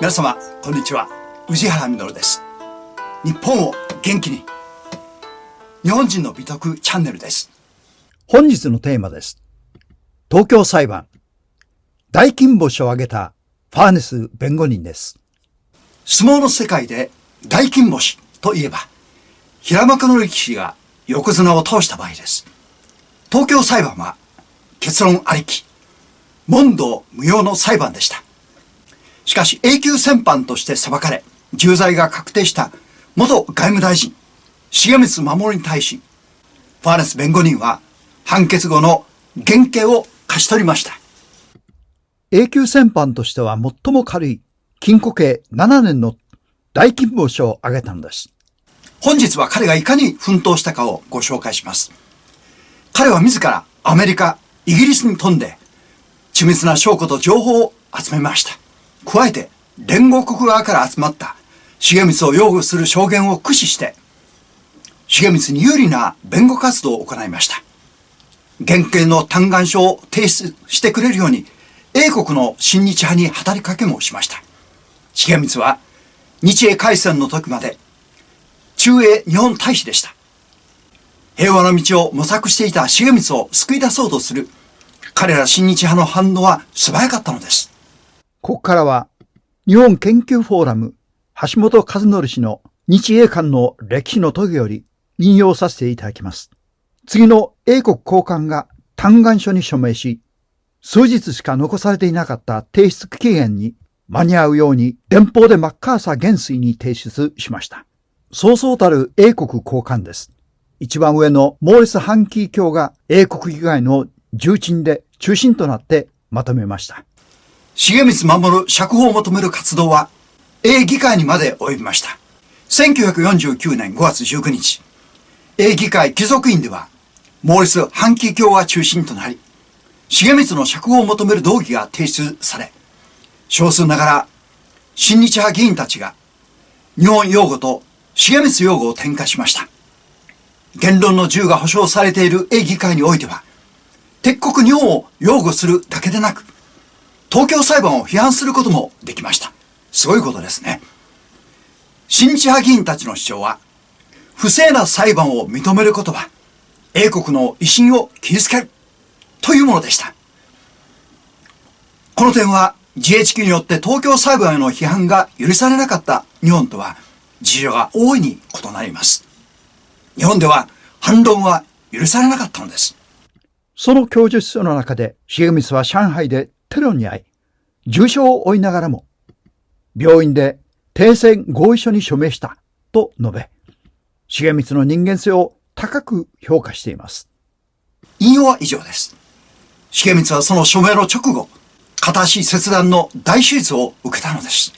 皆様こんにちは、宇治原実です。日本を元気に、日本人の美徳チャンネルです。本日のテーマです。東京裁判、大金星を挙げたファーネス弁護人です。相撲の世界で大金星といえば、平幕の力士が横綱を倒した場合です。東京裁判は結論ありき、問答無用の裁判でした。しかし永久戦犯として裁かれ、重罪が確定した元外務大臣、重光守に対し、ファーネス弁護人は判決後の減刑を勝ち取りました。永久戦犯としては最も軽い禁錮刑7年の大金星を挙げたのです。本日は彼がいかに奮闘したかをご紹介します。彼は自らアメリカ、イギリスに飛んで、緻密な証拠と情報を集めました。加えて、連合国側から集まった重光を擁護する証言を駆使して、重光に有利な弁護活動を行いました。減刑の嘆願書を提出してくれるように、英国の親日派に働きかけもしました。重光は、日英開戦の時まで、駐英日本大使でした。平和の道を模索していた重光を救い出そうとする、彼ら親日派の反応は素早かったのです。ここからは、日本研究フォーラム、橋本和則氏の日英間の歴史のトゲより引用させていただきます。次の英国高官が嘆願書に署名し、数日しか残されていなかった提出期限に間に合うように電報でマッカーサー元帥に提出しました。そうそうたる英国高官です。一番上のモーリス・ハンキー卿が英国議会の重鎮で中心となってまとめました。重光守釈放を求める活動は英議会にまで及びました。1949年5月19日、英議会貴族院ではモーリス・ハンキー卿が中心となり、重光の釈放を求める動議が提出され、少数ながら親日派議員たちが日本擁護と重光擁護を転化しました。言論の自由が保障されている英議会においては、敵国日本を擁護するだけでなく、東京裁判を批判することもできました。すごいことですね。親日派議員たちの主張は、不正な裁判を認めることは、英国の威信を傷つけるというものでした。この点は GHQ によって東京裁判への批判が許されなかった日本とは事情が大いに異なります。日本では反論は許されなかったのです。その供述書の中で重光は上海でテロに遭い、重傷を負いながらも、病院で停戦合意書に署名したと述べ、重光の人間性を高く評価しています。引用は以上です。重光はその署名の直後、片足切断の大手術を受けたのです。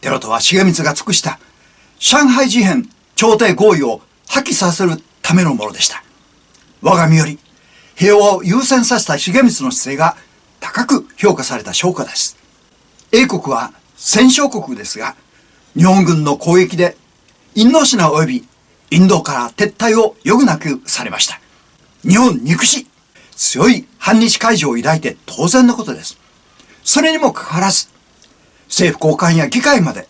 テロとは重光が尽くした上海事変調停合意を破棄させるためのものでした。我が身より平和を優先させた重光の姿勢が高く評価された証拠です。英国は戦勝国ですが、日本軍の攻撃でインドシナ及びインドから撤退を余儀なくされました。日本憎し、強い反日感情を抱いて当然のことです。それにもかかわらず、政府高官や議会まで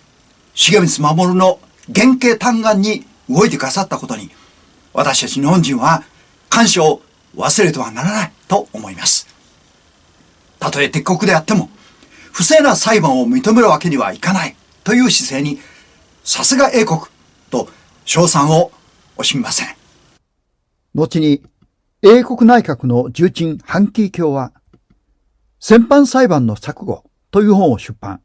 重光守の減刑嘆願に動いてくださったことに、私たち日本人は感謝を忘れてはならないと思います。たとえ敵国であっても、不正な裁判を認めるわけにはいかないという姿勢に、さすが英国と称賛を惜しみません。後に、英国内閣の重鎮ハンキー卿は、戦犯裁判の錯誤という本を出版。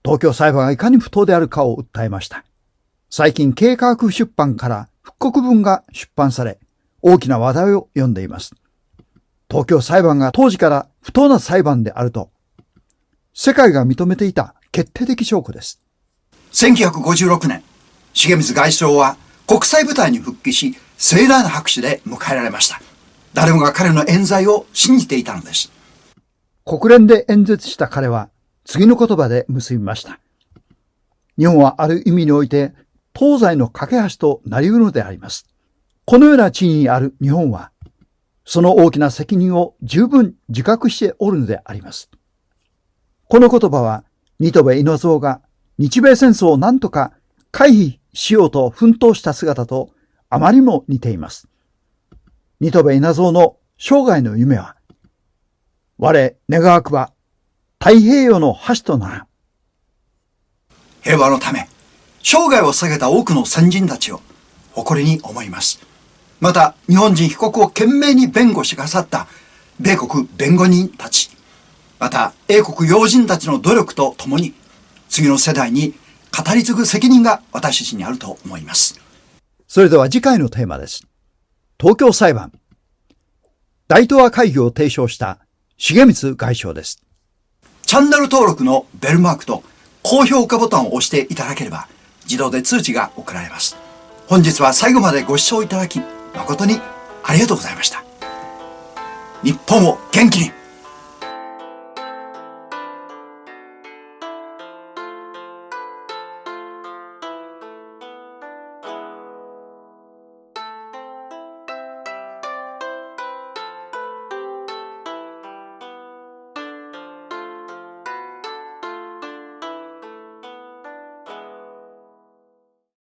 東京裁判がいかに不当であるかを訴えました。最近、経科学出版から復刻本が出版され、大きな話題を呼んでいます。東京裁判が当時から不当な裁判であると、世界が認めていた決定的証拠です。1956年、重光外相は国際舞台に復帰し、盛大な拍手で迎えられました。誰もが彼の冤罪を信じていたのです。国連で演説した彼は、次の言葉で結びました。日本はある意味において、東西の架け橋となり得るのであります。このような地位にある日本は、その大きな責任を十分自覚しておるのであります。この言葉は新渡戸稲造が日米戦争を何とか回避しようと奮闘した姿とあまりも似ています。新渡戸稲造の生涯の夢は、我願わくば太平洋の橋となら。平和のため、生涯を捧げた多くの先人たちを誇りに思います。また、日本人被告を懸命に弁護してくださった米国弁護人たち、また、英国要人たちの努力とともに、次の世代に語り継ぐ責任が私たちにあると思います。それでは次回のテーマです。東京裁判。大東亜会議を提唱した重光外相です。チャンネル登録のベルマークと高評価ボタンを押していただければ自動で通知が送られます。本日は最後までご視聴いただき誠にありがとうございました。日本を元気に。